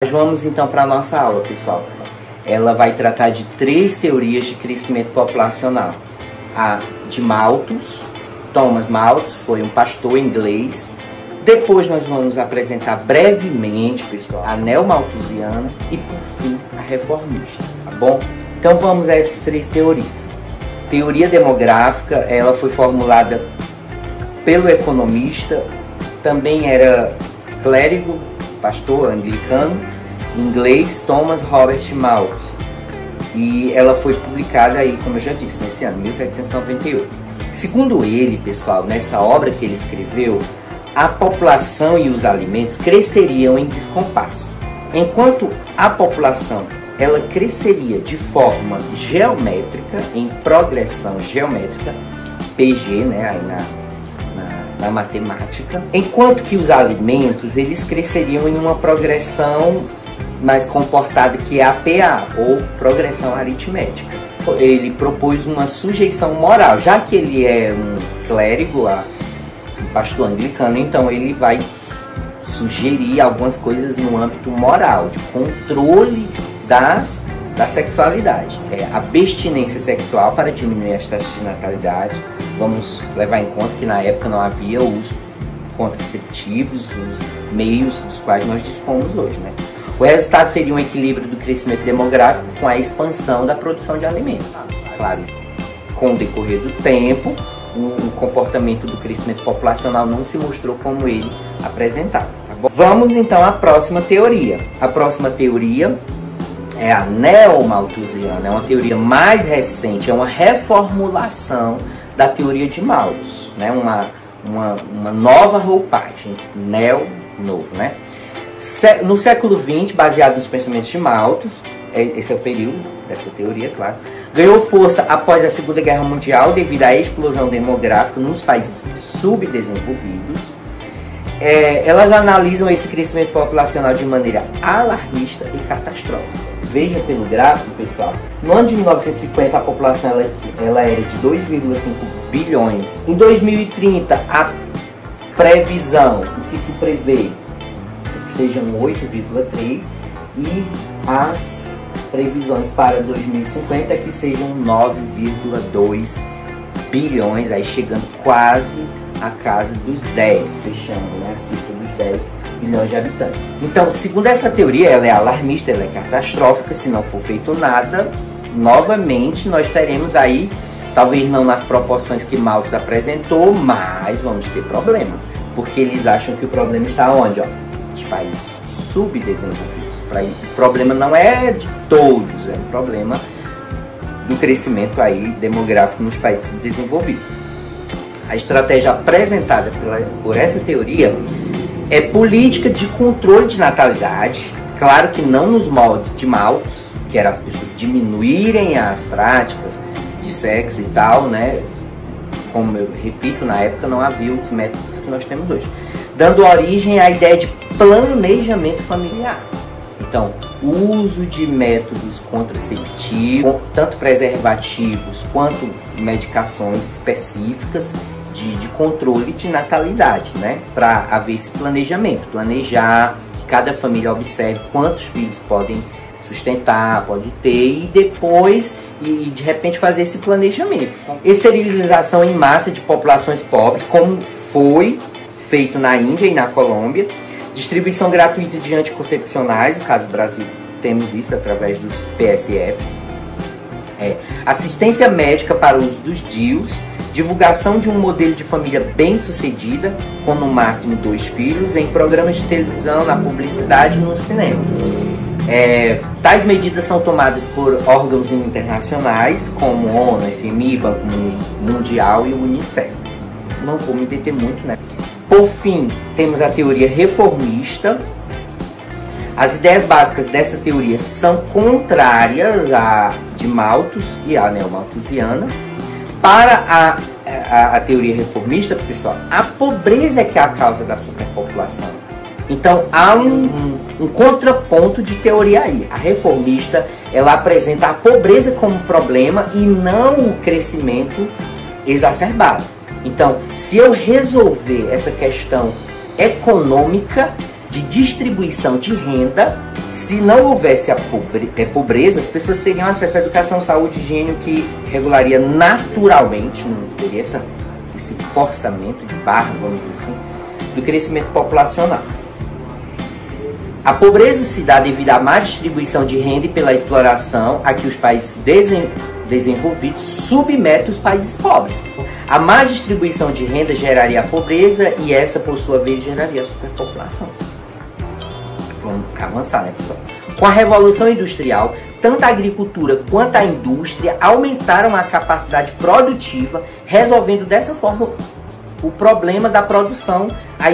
Mas vamos então para a nossa aula, pessoal. Ela vai tratar de 3 teorias de crescimento populacional. A de Malthus. Thomas Malthus foi um pastor inglês. Depois nós vamos apresentar brevemente, pessoal, a neomalthusiana e, por fim, a reformista, tá bom? Então vamos a essas 3 teorias. Teoria demográfica, ela foi formulada pelo economista, também era clérigo, pastor anglicano, inglês, Thomas Robert Malthus. E ela foi publicada aí, como eu já disse, nesse ano, 1798. Segundo ele, pessoal, nessa obra que ele escreveu, a população e os alimentos cresceriam em descompasso. Enquanto a população ela cresceria de forma geométrica, em progressão geométrica, PG, né, aí na matemática, enquanto que os alimentos eles cresceriam em uma progressão mais comportada, que é a PA, ou progressão aritmética. Ele propôs uma sujeição moral, já que ele é um clérigo, um pastor anglicano, então ele vai sugerir algumas coisas no âmbito moral, de controle da sexualidade. Abstinência sexual para diminuir as taxas de natalidade. Vamos levar em conta que na época não havia uso contraceptivos, os meios dos quais nós dispomos hoje, né? O resultado seria um equilíbrio do crescimento demográfico com a expansão da produção de alimentos. Claro, com o decorrer do tempo, o comportamento do crescimento populacional não se mostrou como ele apresentava. Tá bom? Vamos então à próxima teoria. A próxima teoria é a neomalthusiana, é uma teoria mais recente, é uma reformulação da teoria de Malthus, né? Uma nova roupagem, novo, né? No século XX, baseado nos pensamentos de Malthus, esse é o período dessa teoria, claro, ganhou força após a Segunda Guerra Mundial devido à explosão demográfica nos países subdesenvolvidos. Elas analisam esse crescimento populacional de maneira alarmista e catastrófica. Veja pelo gráfico, pessoal, no ano de 1950 a população ela era de 2,5 bilhões. Em 2030, a previsão, o que se prevê, é que sejam 8,3, e as previsões para 2050 é que sejam 9,2 bilhões, aí chegando quase a casa dos 10, fechando, né, a cifra dos 10 bilhões de habitantes. Então, segundo essa teoria, ela é alarmista, ela é catastrófica. Se não for feito nada, novamente nós teremos aí, talvez não nas proporções que Malthus apresentou, mas vamos ter problema, porque eles acham que o problema está onde? Os países subdesenvolvidos. O problema não é de todos, é um problema do crescimento aí demográfico nos países subdesenvolvidos. A estratégia apresentada por essa teoria é política de controle de natalidade, claro que não nos moldes de Malthus, que era as pessoas diminuírem as práticas de sexo e tal, né? Como eu repito, na época não havia os métodos que nós temos hoje, dando origem à ideia de planejamento familiar. Então, o uso de métodos contraceptivos, tanto preservativos quanto medicações específicas de controle de natalidade, né? Para haver esse planejamento, planejar, que cada família observe quantos filhos podem sustentar, pode ter, e depois, de repente, fazer esse planejamento. Esterilização em massa de populações pobres, como foi feito na Índia e na Colômbia. Distribuição gratuita de anticoncepcionais, no caso do Brasil temos isso através dos PSFs. Assistência médica para o uso dos DIUs, divulgação de um modelo de família bem-sucedida, com no máximo 2 filhos, em programas de televisão, na publicidade e no cinema. Tais medidas são tomadas por órgãos internacionais, como ONU, FMI, Banco Mundial e o Unicef. Não vou me deter muito, né? Por fim, temos a teoria reformista. As ideias básicas dessa teoria são contrárias à de Malthus e à neomalthusiana. Para a teoria reformista, pessoal, a pobreza é que é a causa da superpopulação. Então, há um contraponto de teoria aí. A reformista, ela apresenta a pobreza como problema e não o crescimento exacerbado. Então, se eu resolver essa questão econômica, de distribuição de renda. Se não houvesse a pobreza, as pessoas teriam acesso à educação, saúde e higiene, que regularia naturalmente, não teria esse forçamento de barra, vamos dizer assim, do crescimento populacional. A pobreza se dá devido à má distribuição de renda e pela exploração a que os países desenvolvidos submetem os países pobres. A má distribuição de renda geraria a pobreza e essa, por sua vez, geraria a superpopulação. Vamos avançar, né, pessoal? Com a Revolução Industrial, tanto a agricultura quanto a indústria aumentaram a capacidade produtiva, resolvendo dessa forma o problema da produção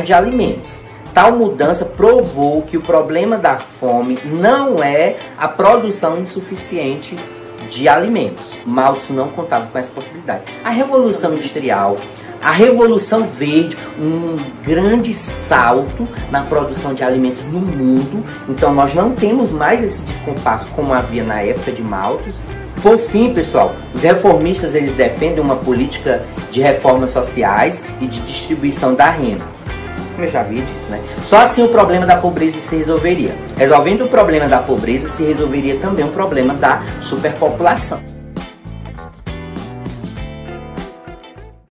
de alimentos. Tal mudança provou que o problema da fome não é a produção insuficiente de alimentos. Malthus não contava com essa possibilidade. A Revolução Industrial, a Revolução Verde, um grande salto na produção de alimentos no mundo. Então nós não temos mais esse descompasso como havia na época de Malthus. Por fim, pessoal, os reformistas eles defendem uma política de reformas sociais e de distribuição da renda. Como eu já vi, né? Só assim o problema da pobreza se resolveria. Resolvendo o problema da pobreza, se resolveria também o problema da superpopulação.